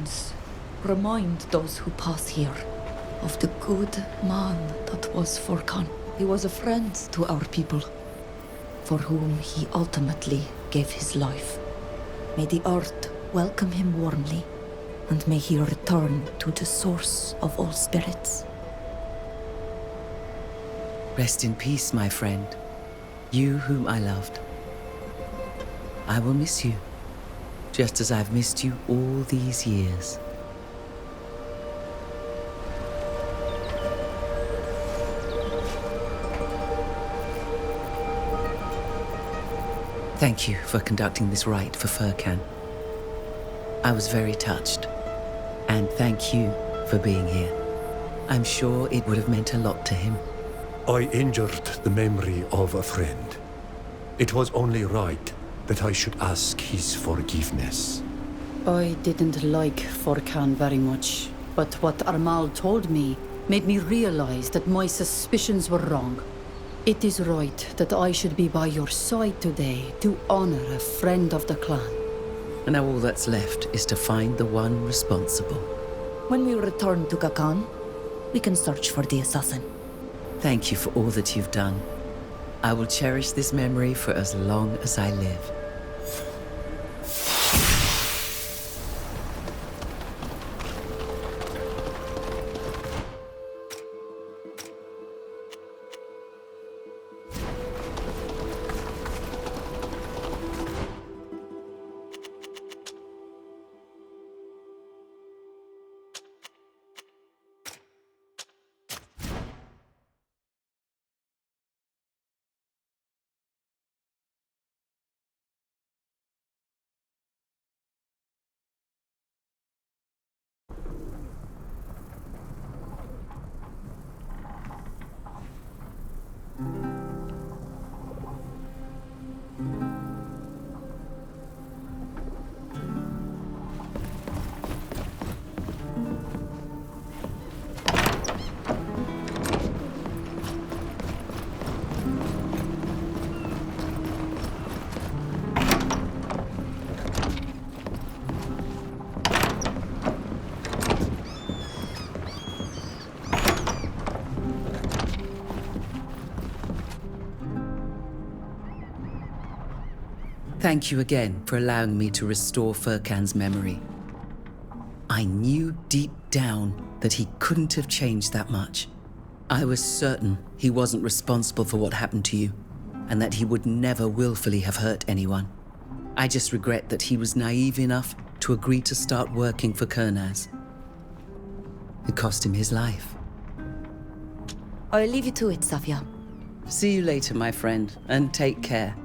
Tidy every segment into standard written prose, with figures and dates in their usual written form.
ruins remind those who pass here of the good man that was Furkan. He was a friend to our people, for whom he ultimately gave his life. May the earth welcome him warmly, and may he return to the source of all spirits. Rest in peace, my friend. You whom I loved. I will miss you, just as I've missed you all these years. Thank you for conducting this rite for Furkan. I was very touched. And thank you for being here. I'm sure it would have meant a lot to him. I injured the memory of a friend. It was only right that I should ask his forgiveness. I didn't like Furkan very much, but what Armal told me made me realize that my suspicions were wrong. It is right that I should be by your side today to honor a friend of the clan. And now all that's left is to find the one responsible. When we return to Gakan, we can search for the assassin. Thank you for all that you've done. I will cherish this memory for as long as I live. Thank you again for allowing me to restore Furkan's memory. I knew deep down that he couldn't have changed that much. I was certain he wasn't responsible for what happened to you, and that he would never willfully have hurt anyone. I just regret that he was naive enough to agree to start working for Kurnaz. It cost him his life. I'll leave you to it, Safia. See you later, my friend, and take care.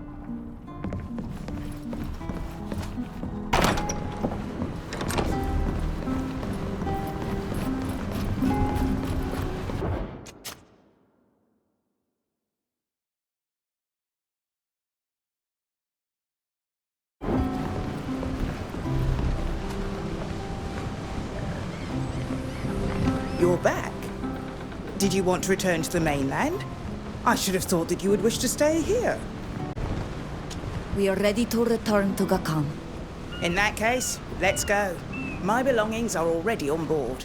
You're back. Did you want to return to the mainland? I should have thought that you would wish to stay here. We are ready to return to Gakan. In that case, let's go. My belongings are already on board.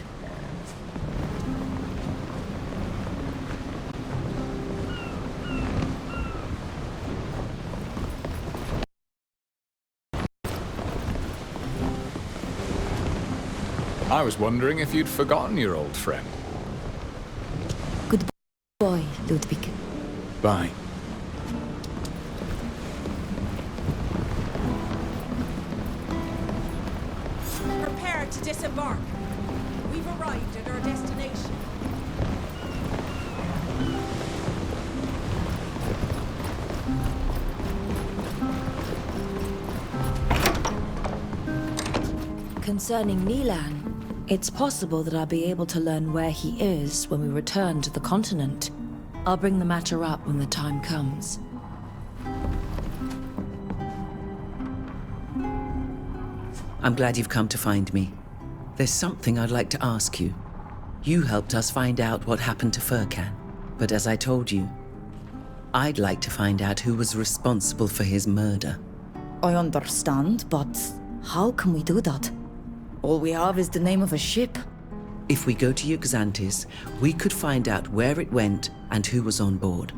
I was wondering if you'd forgotten your old friend. Goodbye, Ludwig. Bye. Prepare to disembark. We've arrived at our destination. Concerning Nilan, it's possible that I'll be able to learn where he is when we return to the continent. I'll bring the matter up when the time comes. I'm glad you've come to find me. There's something I'd like to ask you. You helped us find out what happened to Furkan, but as I told you, I'd like to find out who was responsible for his murder. I understand, but how can we do that? All we have is the name of a ship. If we go to Yxantis, we could find out where it went and who was on board.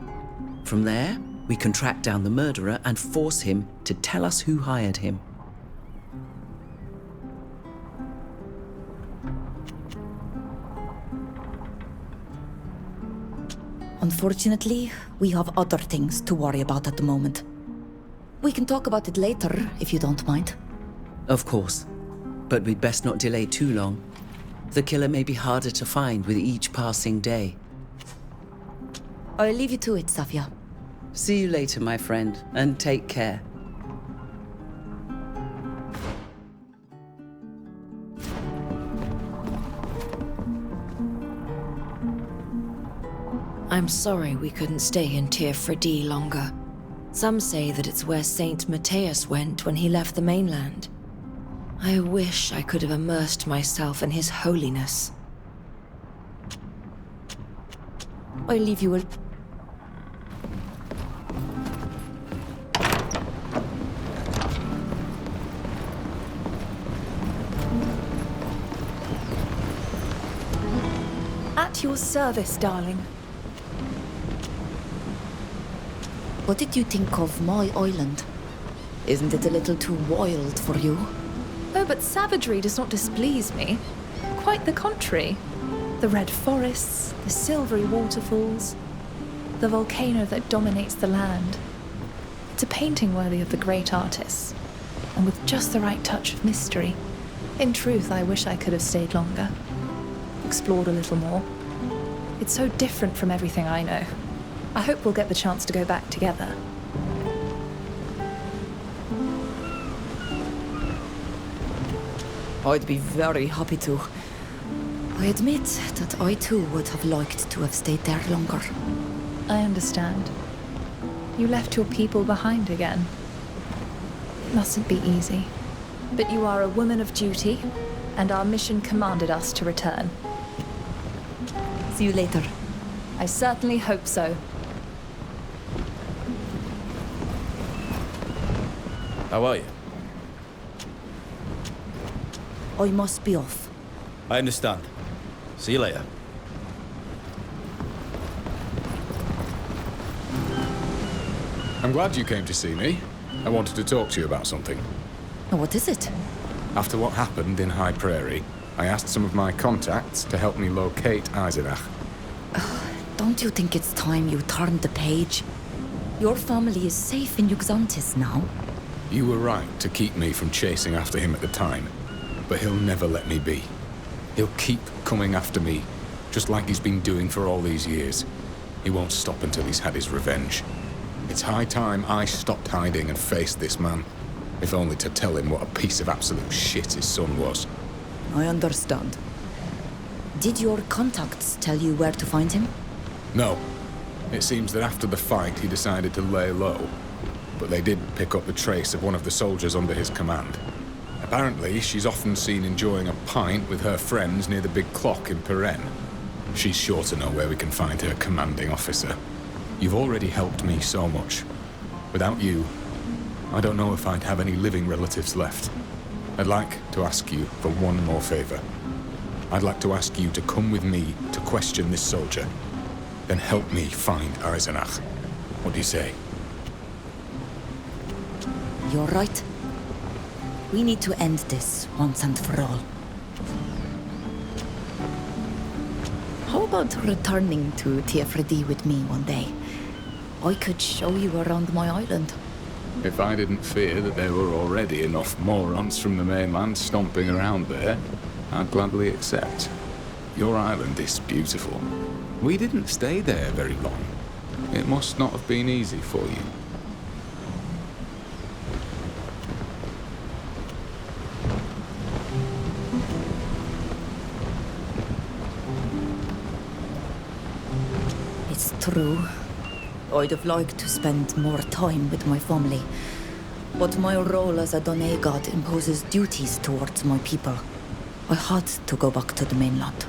From there, we can track down the murderer and force him to tell us who hired him. Unfortunately, we have other things to worry about at the moment. We can talk about it later, if you don't mind. Of course. But we'd best not delay too long. The killer may be harder to find with each passing day. I'll leave you to it, Safia. See you later, my friend, and take care. I'm sorry we couldn't stay in Tir longer. Some say that it's where Saint Matthias went when he left the mainland. I wish I could have immersed myself in his holiness. I'll leave you. At your service, darling. What did you think of my island? Isn't it a little too wild for you? Oh, but savagery does not displease me. Quite the contrary. The red forests, the silvery waterfalls, the volcano that dominates the land. It's a painting worthy of the great artists, and with just the right touch of mystery. In truth, I wish I could have stayed longer, explored a little more. It's so different from everything I know. I hope we'll get the chance to go back together. I'd be very happy to. I admit that I too would have liked to have stayed there longer. I understand. You left your people behind again. It mustn't be easy. But you are a woman of duty, and our mission commanded us to return. See you later. I certainly hope so. How are you? I must be off. I understand. See you later. I'm glad you came to see me. I wanted to talk to you about something. What is it? After what happened in High Prairie, I asked some of my contacts to help me locate Eisenach. Don't you think it's time you turned the page? Your family is safe in Yxantis now. You were right to keep me from chasing after him at the time, but he'll never let me be. He'll keep coming after me, just like he's been doing for all these years. He won't stop until he's had his revenge. It's high time I stopped hiding and faced this man, if only to tell him what a piece of absolute shit his son was. I understand. Did your contacts tell you where to find him? No. It seems that after the fight, he decided to lay low. But they did pick up the trace of one of the soldiers under his command. Apparently, she's often seen enjoying a pint with her friends near the big clock in Peren. She's sure to know where we can find her commanding officer. You've already helped me so much. Without you, I don't know if I'd have any living relatives left. I'd like to ask you for one more favor. I'd like to ask you to come with me to question this soldier. Then help me find Eisenach. What do you say? You're right. We need to end this once and for all. How about returning to Tiefredi with me one day? I could show you around my island. If I didn't fear that there were already enough morons from the mainland stomping around there, I'd gladly accept. Your island is beautiful. We didn't stay there very long. It must not have been easy for you. It's true. I'd have liked to spend more time with my family. But my role as a Done god imposes duties towards my people. I had to go back to the mainland.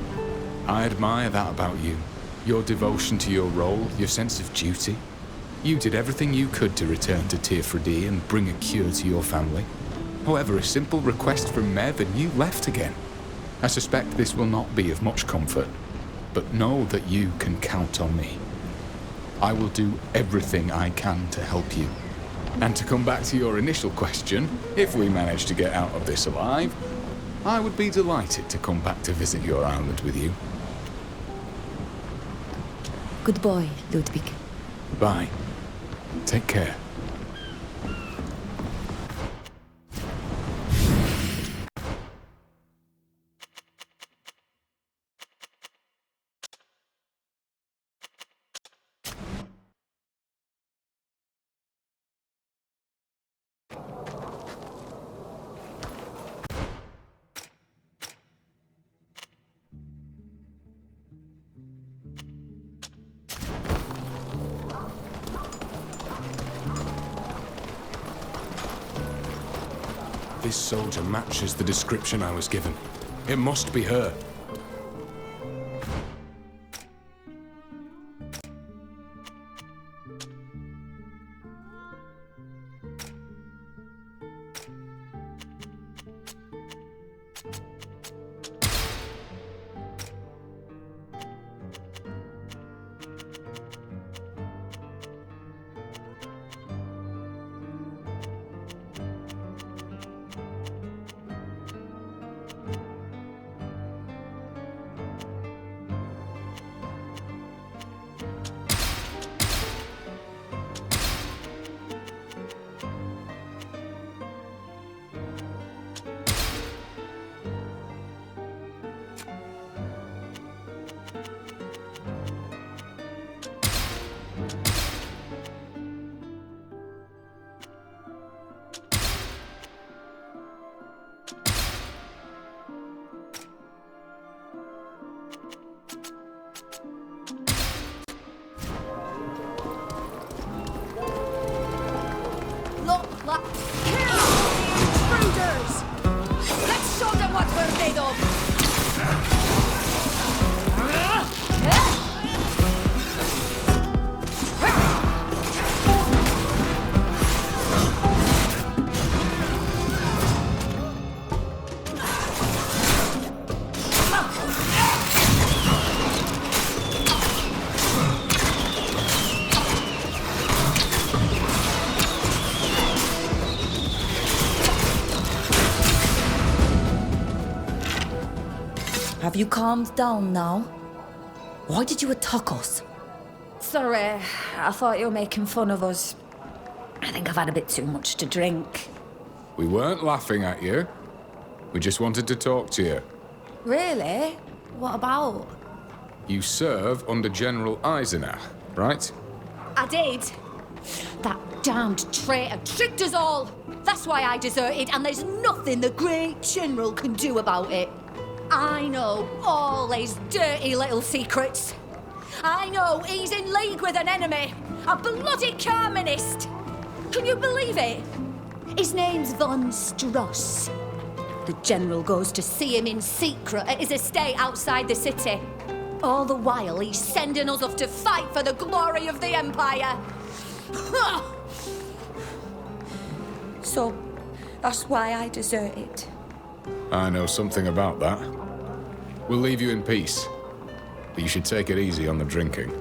I admire that about you. Your devotion to your role, your sense of duty. You did everything you could to return to Tiefredi and bring a cure to your family. However, a simple request from Mev and you left again. I suspect this will not be of much comfort, but know that you can count on me. I will do everything I can to help you. And to come back to your initial question, if we manage to get out of this alive, I would be delighted to come back to visit your island with you. Good boy, Ludwig. Bye. Take care. This soldier matches the description I was given. It must be her. Look, like... Here are the intruders! Let's show them what we're made of! Have you calmed down now? Why did you attack us? Sorry, I thought you were making fun of us. I think I've had a bit too much to drink. We weren't laughing at you. We just wanted to talk to you. Really? What about? You serve under General Eisenach, right? I did. That damned traitor tricked us all. That's why I deserted, and there's nothing the great general can do about it. I know all his dirty little secrets. I know he's in league with an enemy, a bloody communist. Can you believe it? His name's von Struss. The general goes to see him in secret at his estate outside the city. All the while he's sending us off to fight for the glory of the Empire. So, that's why I deserted. I know something about that. We'll leave you in peace, but you should take it easy on the drinking.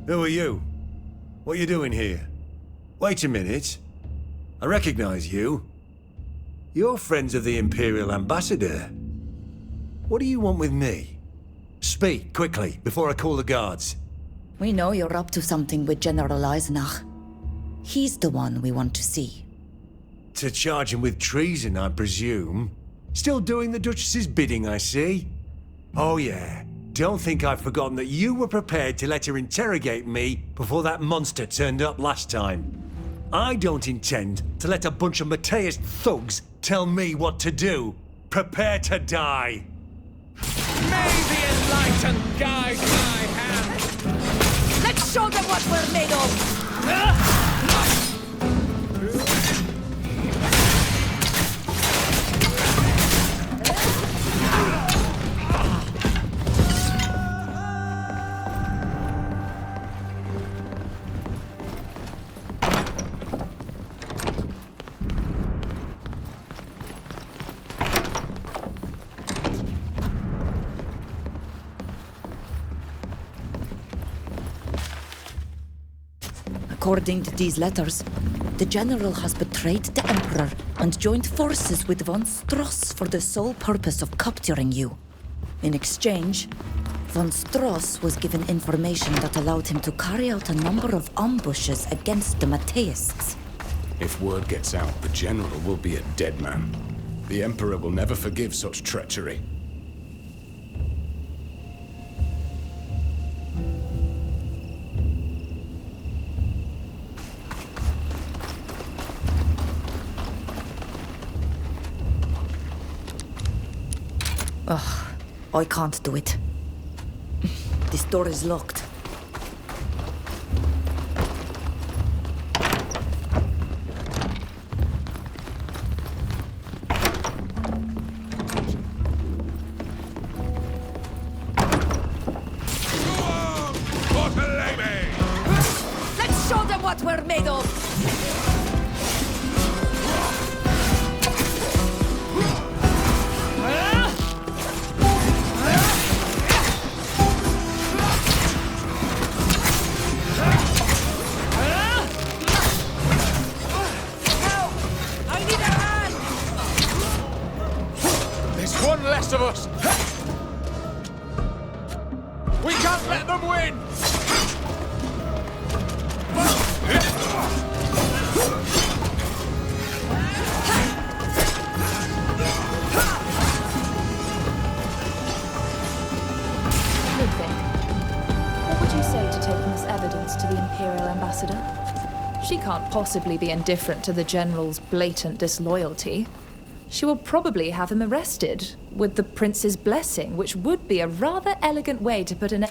Who are you? What are you doing here? Wait a minute. I recognize you. You're friends of the Imperial Ambassador. What do you want with me? Speak, quickly, before I call the guards. We know you're up to something with General Eisenach. He's the one we want to see. To charge him with treason, I presume. Still doing the Duchess's bidding, I see. Oh yeah, don't think I've forgotten that you were prepared to let her interrogate me before that monster turned up last time. I don't intend to let a bunch of Matthias thugs tell me what to do. Prepare to die. May the enlightened guide my hand! Let's show them what we're made of! According to these letters, the General has betrayed the Emperor and joined forces with von Stross for the sole purpose of capturing you. In exchange, von Stross was given information that allowed him to carry out a number of ambushes against the Matthists. If word gets out, the General will be a dead man. The Emperor will never forgive such treachery. Ugh, I can't do it. This door is locked. Let's show them what we're made of! One less of us! We can't let them win! Ludwig, what would you say to taking this evidence to the Imperial Ambassador? She can't possibly be indifferent to the General's blatant disloyalty. She will probably have him arrested, with the Prince's blessing, which would be a rather elegant way to put an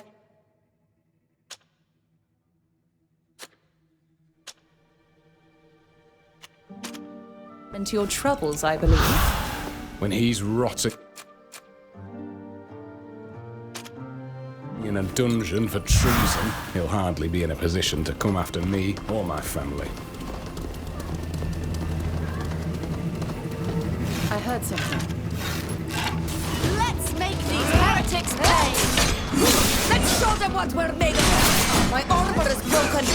end to your troubles, I believe. When he's rotting in a dungeon for treason, he'll hardly be in a position to come after me or my family. I heard something. Let's make these heretics pay! Let's show them what we're made of! My armor is broken!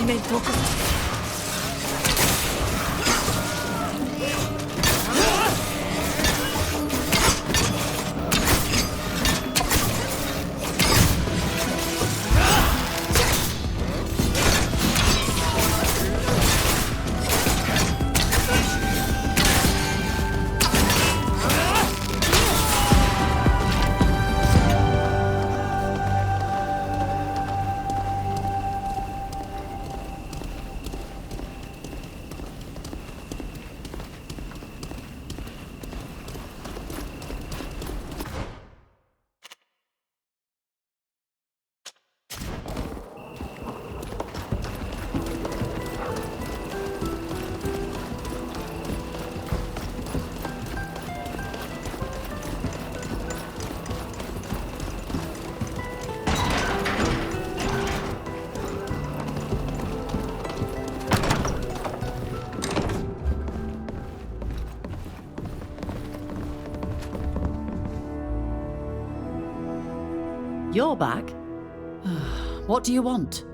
remain focused. You're back? What do you want?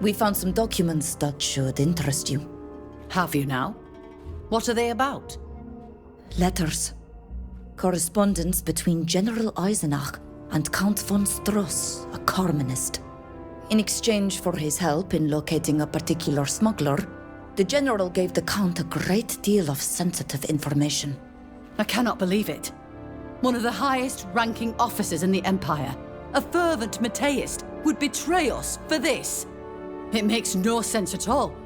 We found some documents that should interest you. Have you now? What are they about? Letters. Correspondence between General Eisenach and Count von Struss, a Carmenist. In exchange for his help in locating a particular smuggler, the General gave the Count a great deal of sensitive information. I cannot believe it. One of the highest-ranking officers in the Empire, a fervent Mateist, would betray us for this. It makes no sense at all.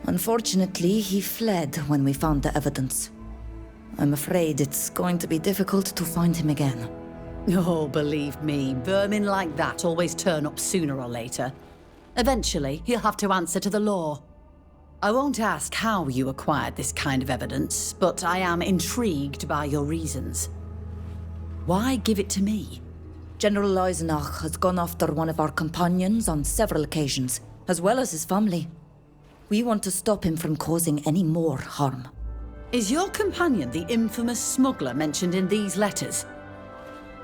Unfortunately, he fled when we found the evidence. I'm afraid it's going to be difficult to find him again. Oh, believe me, vermin like that always turn up sooner or later. Eventually, he'll have to answer to the law. I won't ask how you acquired this kind of evidence, but I am intrigued by your reasons. Why give it to me? General Eisenach has gone after one of our companions on several occasions, as well as his family. We want to stop him from causing any more harm. Is your companion the infamous smuggler mentioned in these letters?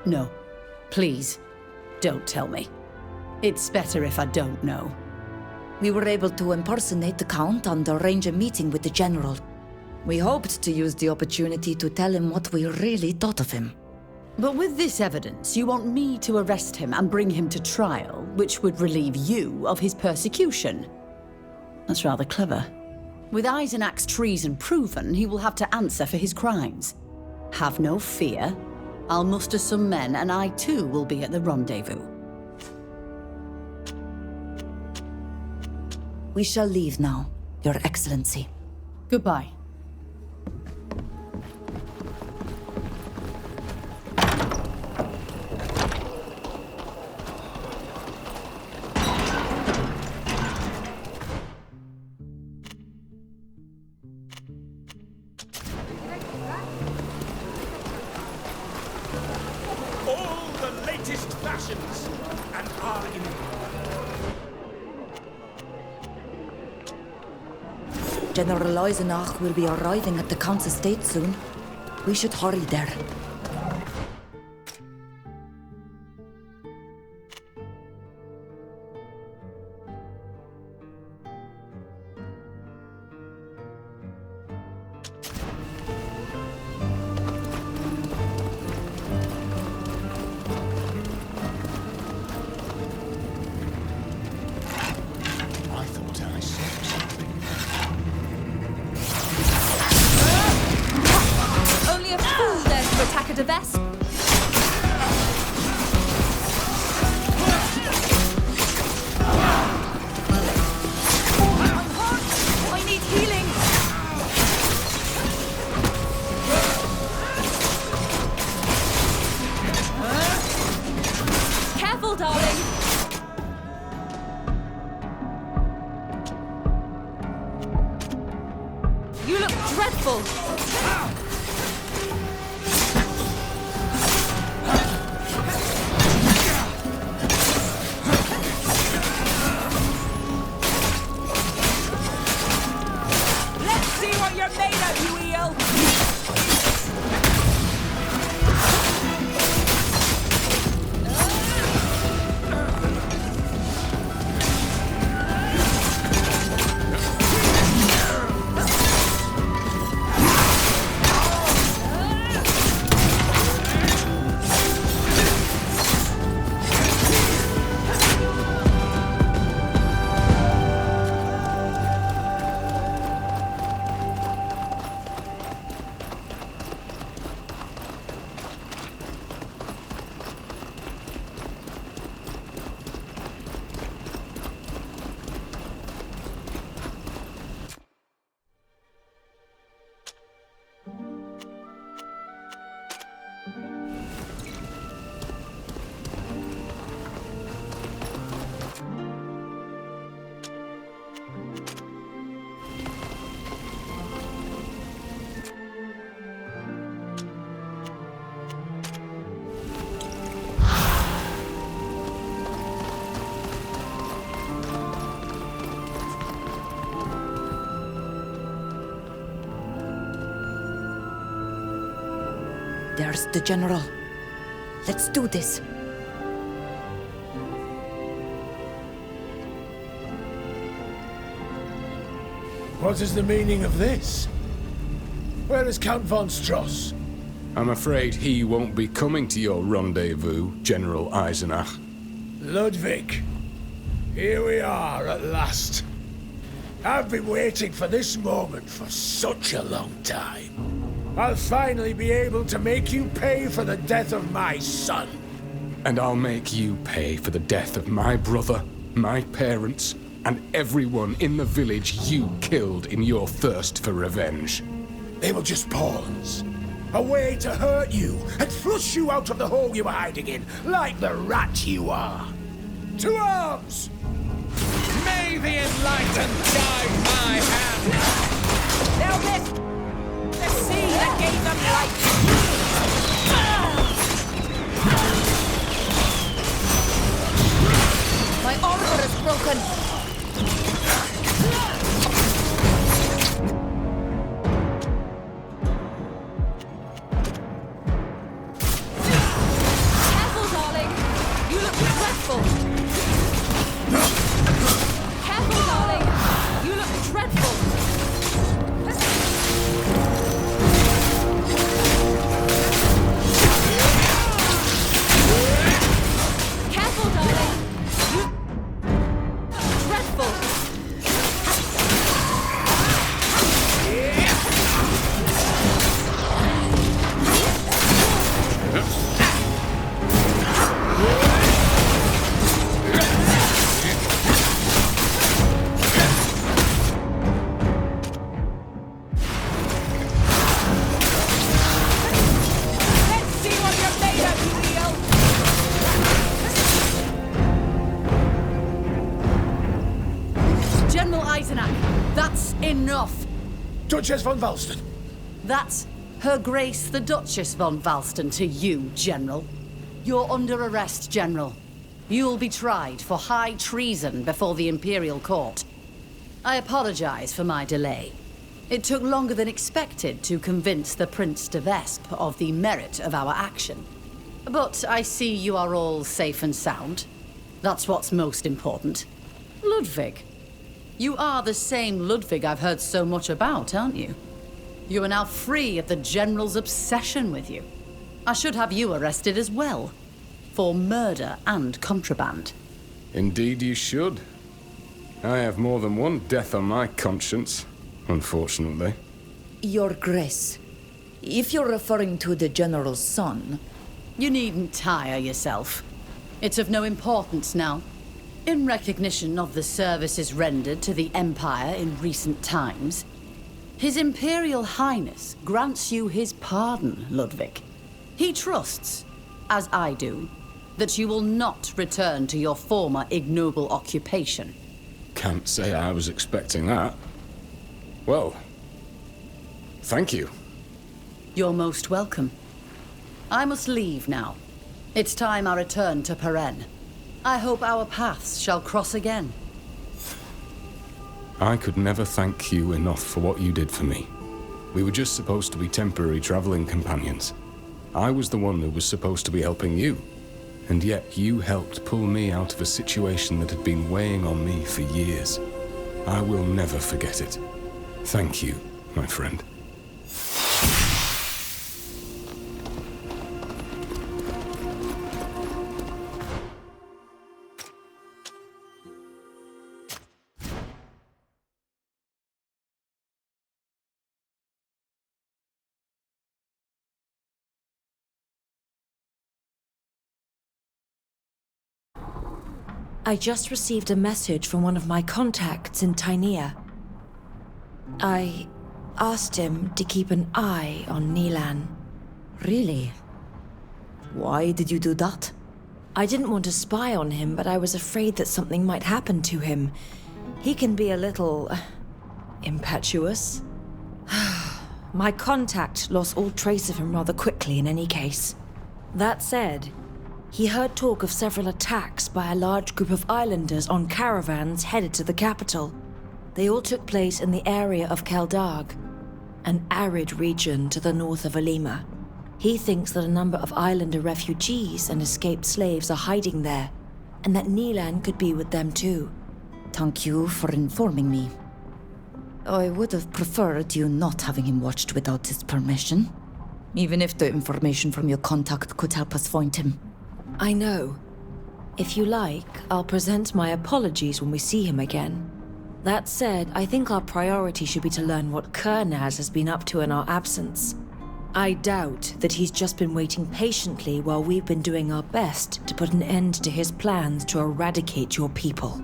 No. Please, don't tell me. It's better if I don't know. We were able to impersonate the Count and arrange a meeting with the General. We hoped to use the opportunity to tell him what we really thought of him. But with this evidence, you want me to arrest him and bring him to trial, which would relieve you of his persecution. That's rather clever. With Eisenach's treason proven, he will have to answer for his crimes. Have no fear. I'll muster some men, and I too will be at the rendezvous. We shall leave now, Your Excellency. Goodbye. General Eisenach will be arriving at the Count's estate soon. We should hurry there. The best. I need healing. Careful, darling. You look dreadful. There's the General. Let's do this. What is the meaning of this? Where is Count von Stross? I'm afraid he won't be coming to your rendezvous, General Eisenach. Ludwig, here we are at last. I've been waiting for this moment for such a long time. I'll finally be able to make you pay for the death of my son. And I'll make you pay for the death of my brother, my parents, and everyone in the village you killed in your thirst for revenge. They were just pawns. A way to hurt you and flush you out of the hole you were hiding in, like the rat you are. To arms! May the Enlightened guide my hand! Now this! The sea that gave them light! My armor is broken. Careful, darling! You look dreadful! Careful, darling! You look dreadful! Careful, darling! You... Dreadful! Let's see what you're made of, you wheel! General Eisenach, that's enough. Duchess von Valston. That's Her Grace the Duchess von Valston to you, General. You're under arrest, General. You'll be tried for high treason before the Imperial Court. I apologize for my delay. It took longer than expected to convince the Prince de Vespe of the merit of our action. But I see you are all safe and sound. That's what's most important. Ludwig. You are the same Ludwig I've heard so much about, aren't you? You are now free of the General's obsession with you. I should have you arrested as well, for murder and contraband. Indeed you should. I have more than one death on my conscience, unfortunately. Your Grace, if you're referring to the General's son... You needn't tire yourself. It's of no importance now. In recognition of the services rendered to the Empire in recent times, His Imperial Highness grants you his pardon, Ludwig. He trusts, as I do, that you will not return to your former ignoble occupation. Can't say I was expecting that. Well, thank you. You're most welcome. I must leave now. It's time I return to Peren. I hope our paths shall cross again. I could never thank you enough for what you did for me. We were just supposed to be temporary traveling companions. I was the one who was supposed to be helping you. And yet you helped pull me out of a situation that had been weighing on me for years. I will never forget it. Thank you, my friend. I just received a message from one of my contacts in Tynea. I asked him to keep an eye on Nilan. Really? Why did you do that? I didn't want to spy on him, but I was afraid that something might happen to him. He can be a little... impetuous. My contact lost all trace of him rather quickly in any case. That said, he heard talk of several attacks by a large group of islanders on caravans headed to the capital. They all took place in the area of Keldarg, an arid region to the north of Alima. He thinks that a number of islander refugees and escaped slaves are hiding there, and that Neelan could be with them too. Thank you for informing me. I would have preferred you not having him watched without his permission. Even if the information from your contact could help us find him. I know. If you like, I'll present my apologies when we see him again. That said, I think our priority should be to learn what Kernaz has been up to in our absence. I doubt that he's just been waiting patiently while we've been doing our best to put an end to his plans to eradicate your people.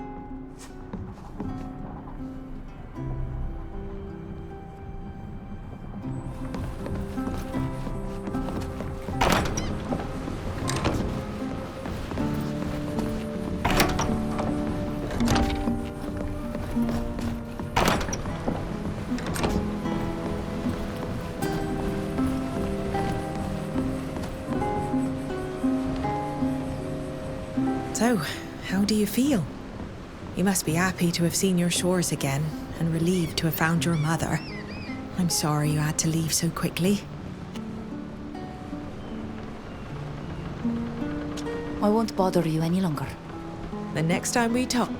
So, how do you feel? You must be happy to have seen your shores again, and relieved to have found your mother. I'm sorry you had to leave so quickly. I won't bother you any longer. The next time we talk...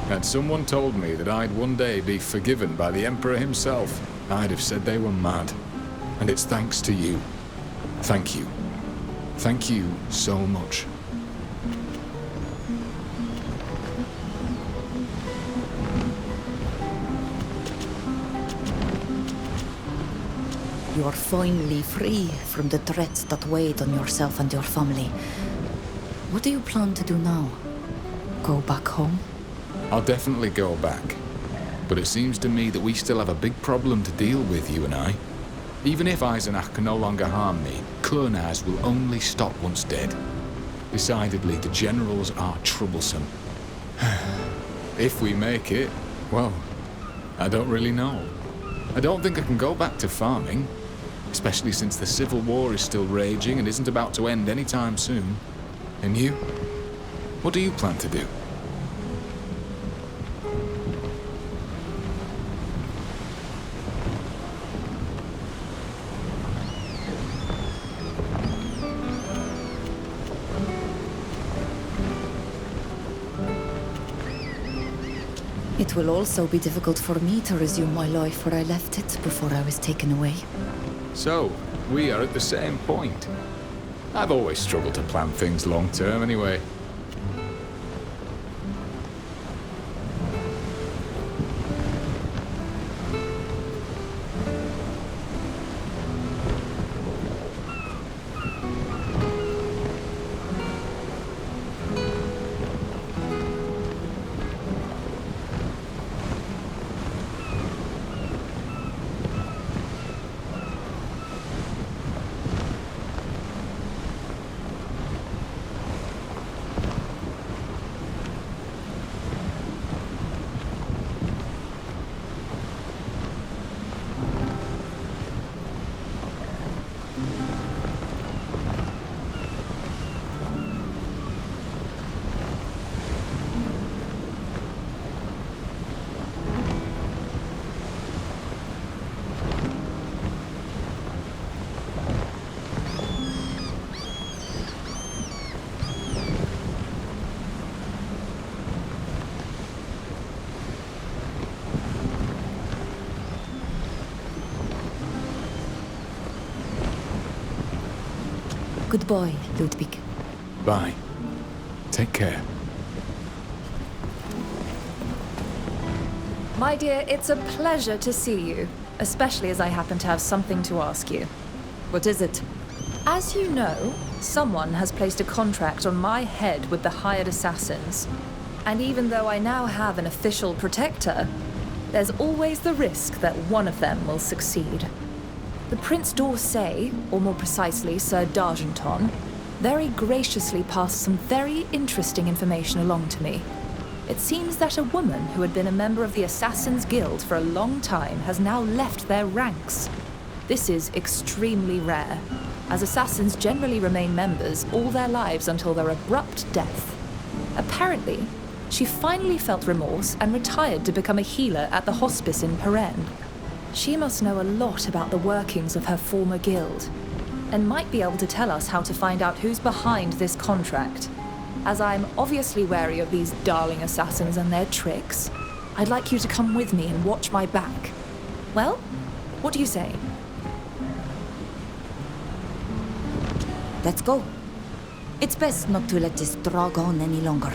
Had someone told me that I'd one day be forgiven by the Emperor himself, I'd have said they were mad. And it's thanks to you. Thank you. Thank you so much. You are finally free from the threats that weighed on yourself and your family. What do you plan to do now? Go back home? I'll definitely go back. But it seems to me that we still have a big problem to deal with, you and I. Even if Eisenach can no longer harm me, Kernaz will only stop once dead. Decidedly, the generals are troublesome. If we make it, well, I don't really know. I don't think I can go back to farming, especially since the Civil War is still raging and isn't about to end anytime soon. And you? What do you plan to do? It will also be difficult for me to resume my life where I left it before I was taken away. So, we are at the same point. I've always struggled to plan things long term anyway. Goodbye, Ludwig. Bye. Take care. My dear, it's a pleasure to see you, especially as I happen to have something to ask you. What is it? As you know, someone has placed a contract on my head with the hired assassins. And even though I now have an official protector, there's always the risk that one of them will succeed. The Prince d'Orsay, or more precisely Sir d'Argenton, very graciously passed some very interesting information along to me. It seems that a woman who had been a member of the Assassin's Guild for a long time has now left their ranks. This is extremely rare, as assassins generally remain members all their lives until their abrupt death. Apparently, She finally felt remorse and retired to become a healer at the hospice in Peren. She must know a lot about the workings of her former guild, and might be able to tell us how to find out who's behind this contract. As I'm obviously wary of these darling assassins and their tricks, I'd like you to come with me and watch my back. Well, what do you say? Let's go. It's best not to let this drag on any longer.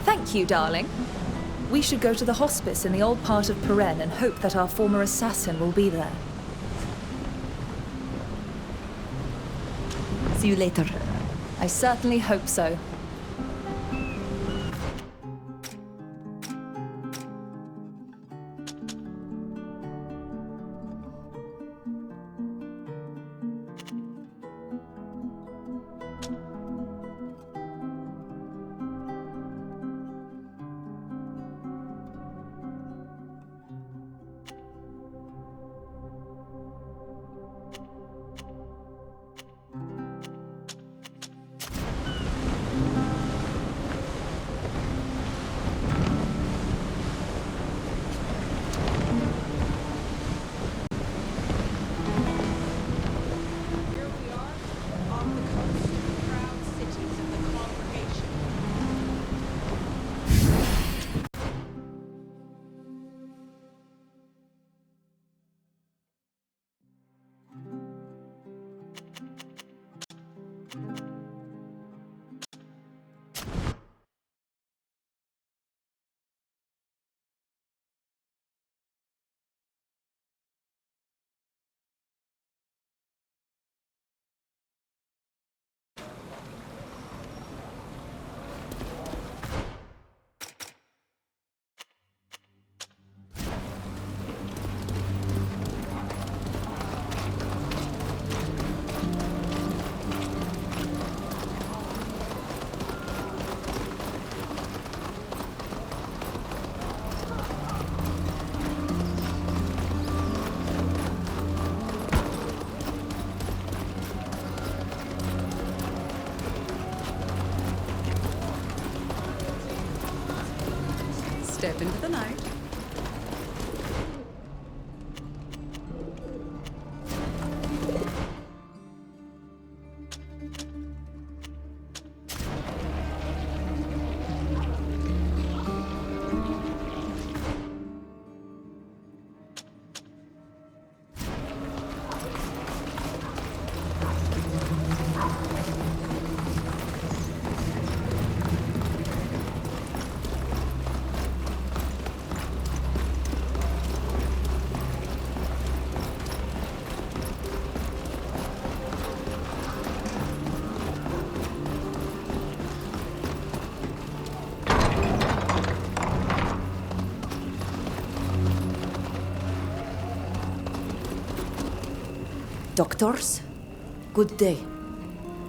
Thank you, darling. We should go to the hospice in the old part of Peren and hope that our former assassin will be there. See you later. I certainly hope so. Step into the night. Doctors, good day.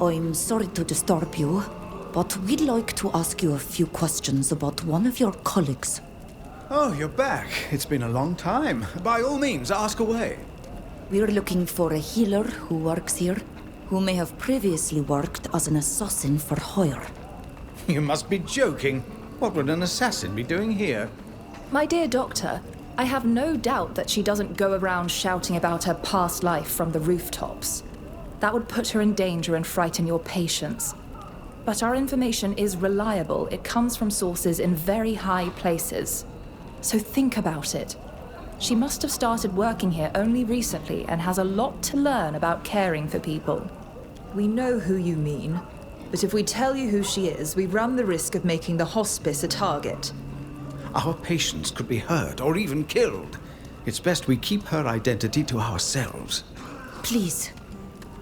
I'm sorry to disturb you, but we'd like to ask you a few questions about one of your colleagues. Oh, you're back. It's been a long time. By all means, ask away. We're looking for a healer who works here, who may have previously worked as an assassin for hire. You must be joking. What would an assassin be doing here? My dear doctor, I have no doubt that she doesn't go around shouting about her past life from the rooftops. That would put her in danger and frighten your patients. But our information is reliable. It comes from sources in very high places. So think about it. She must have started working here only recently and has a lot to learn about caring for people. We know who you mean, but if we tell you who she is, we run the risk of making the hospice a target. Our patients could be hurt or even killed. It's best we keep her identity to ourselves. Please.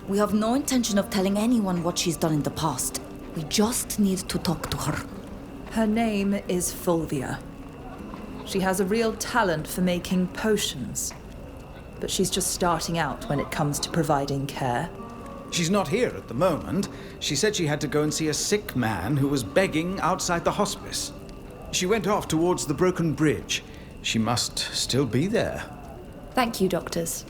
We have no intention of telling anyone what she's done in the past. We just need to talk to her. Her name is Fulvia. She has a real talent for making potions, but she's just starting out when it comes to providing care. She's not here at the moment. She said she had to go and see a sick man who was begging outside the hospice. She went off towards the broken bridge. She must still be there. Thank you, doctors.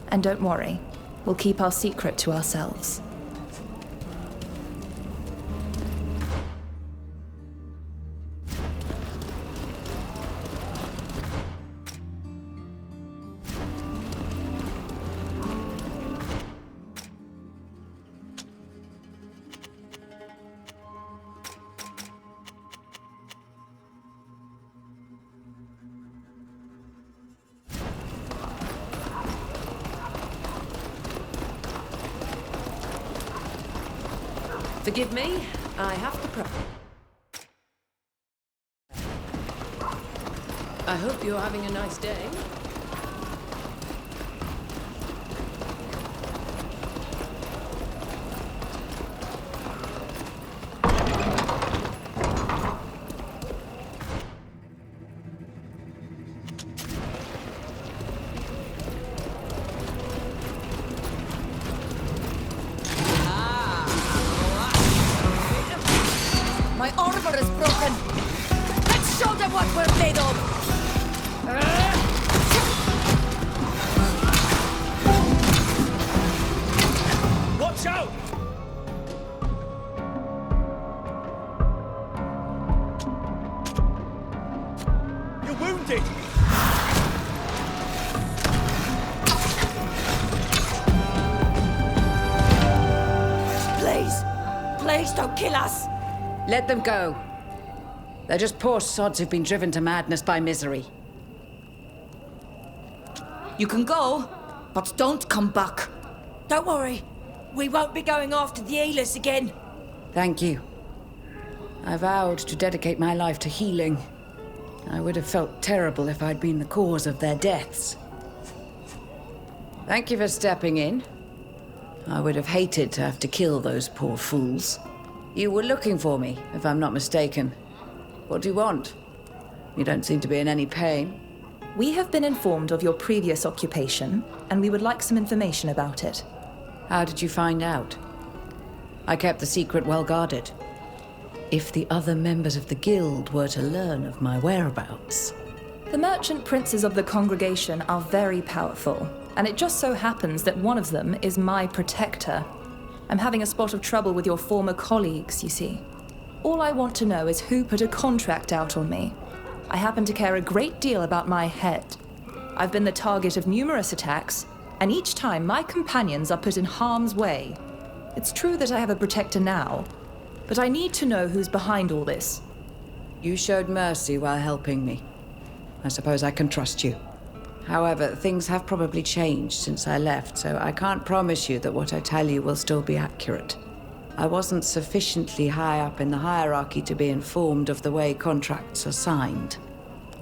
And don't worry, we'll keep our secret to ourselves. Forgive me, I have to I hope you're having a nice day. My armor is broken. Let's show them what we're made of. Watch out! You're wounded! Please, please don't kill us. Let them go. They're just poor sods who've been driven to madness by misery. You can go, but don't come back. Don't worry. We won't be going after the healers again. Thank you. I vowed to dedicate my life to healing. I would have felt terrible if I'd been the cause of their deaths. Thank you for stepping in. I would have hated to have to kill those poor fools. You were looking for me, if I'm not mistaken. What do you want? You don't seem to be in any pain. We have been informed of your previous occupation, and we would like some information about it. How did you find out? I kept the secret well guarded. If the other members of the guild were to learn of my whereabouts... The merchant princes of the congregation are very powerful, and it just so happens that one of them is my protector. I'm having a spot of trouble with your former colleagues, you see. All I want to know is who put a contract out on me. I happen to care a great deal about my head. I've been the target of numerous attacks, and each time my companions are put in harm's way. It's true that I have a protector now, but I need to know who's behind all this. You showed mercy while helping me. I suppose I can trust you. However, things have probably changed since I left, so I can't promise you that what I tell you will still be accurate. I wasn't sufficiently high up in the hierarchy to be informed of the way contracts are signed.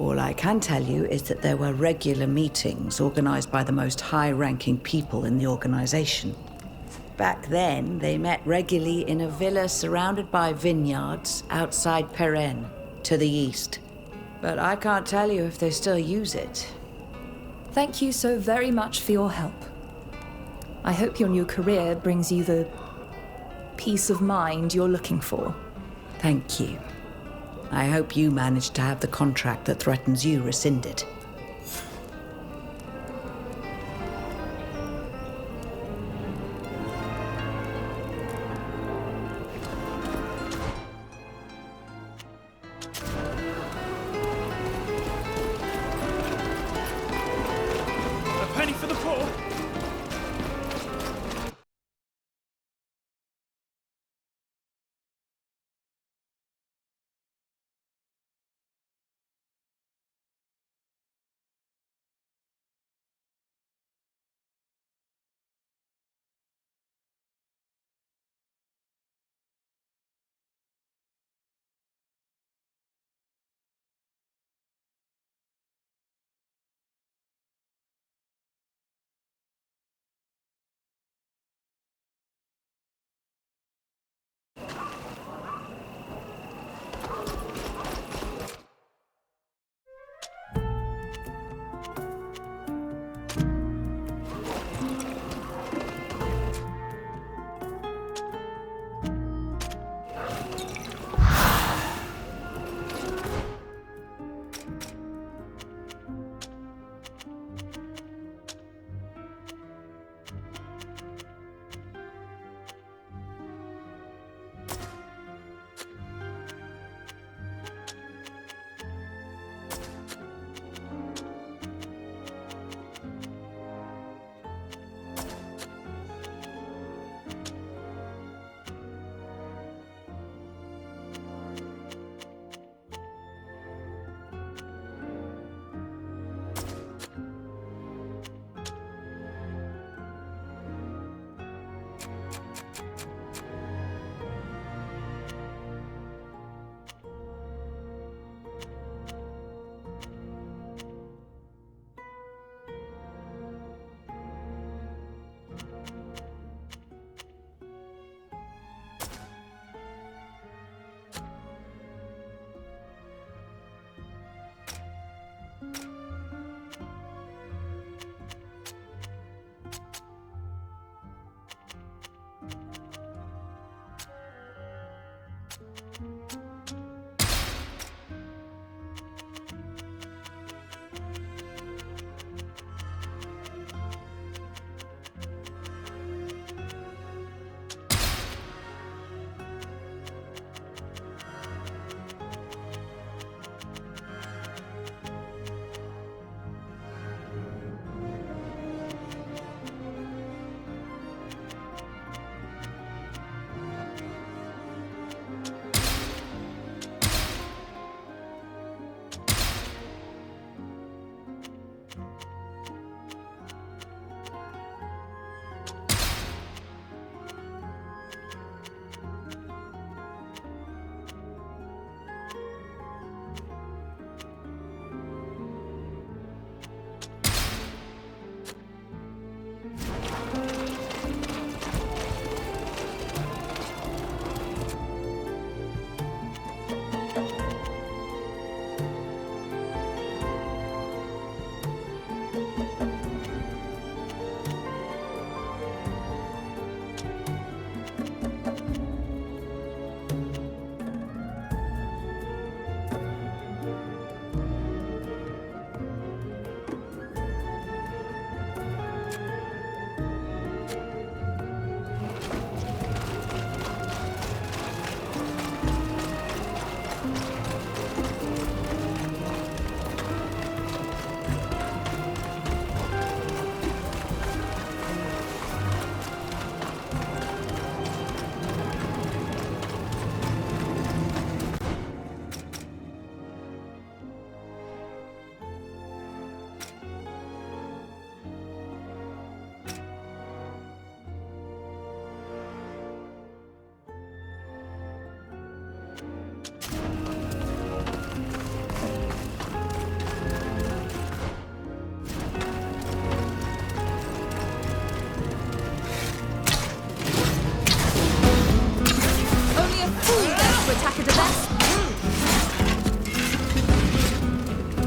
All I can tell you is that there were regular meetings organized by the most high-ranking people in the organization. Back then, they met regularly in a villa surrounded by vineyards outside Perenne, to the east. But I can't tell you if they still use it. Thank you so very much for your help. I hope your new career brings you the peace of mind you're looking for. Thank you. I hope you manage to have the contract that threatens you rescinded.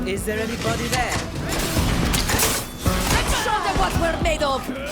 Is there anybody there? Let's show them what we're made of!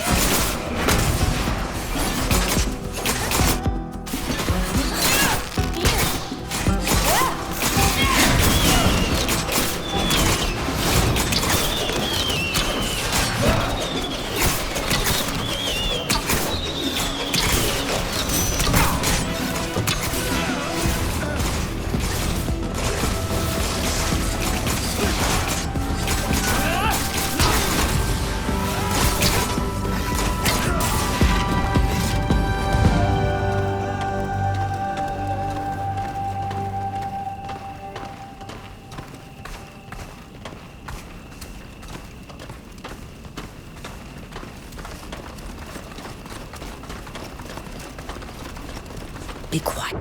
Be quiet.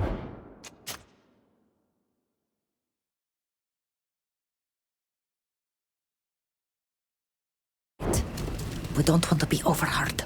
We don't want to be overheard.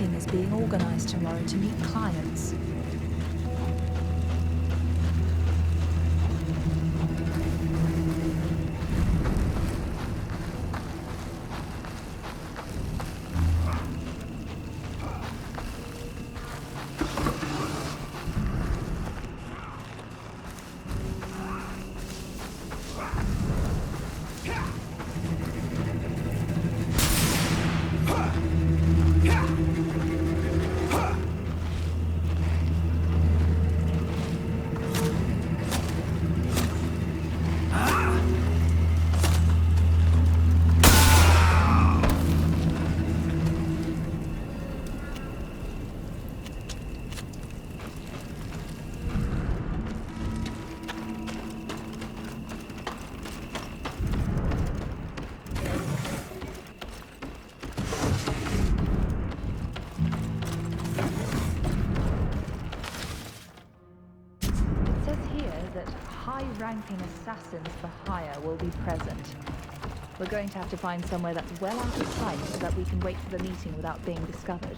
meeting is being organized tomorrow to meet clients. High-ranking assassins for hire will be present. We're going to have to find somewhere that's well out of sight so that we can wait for the meeting without being discovered.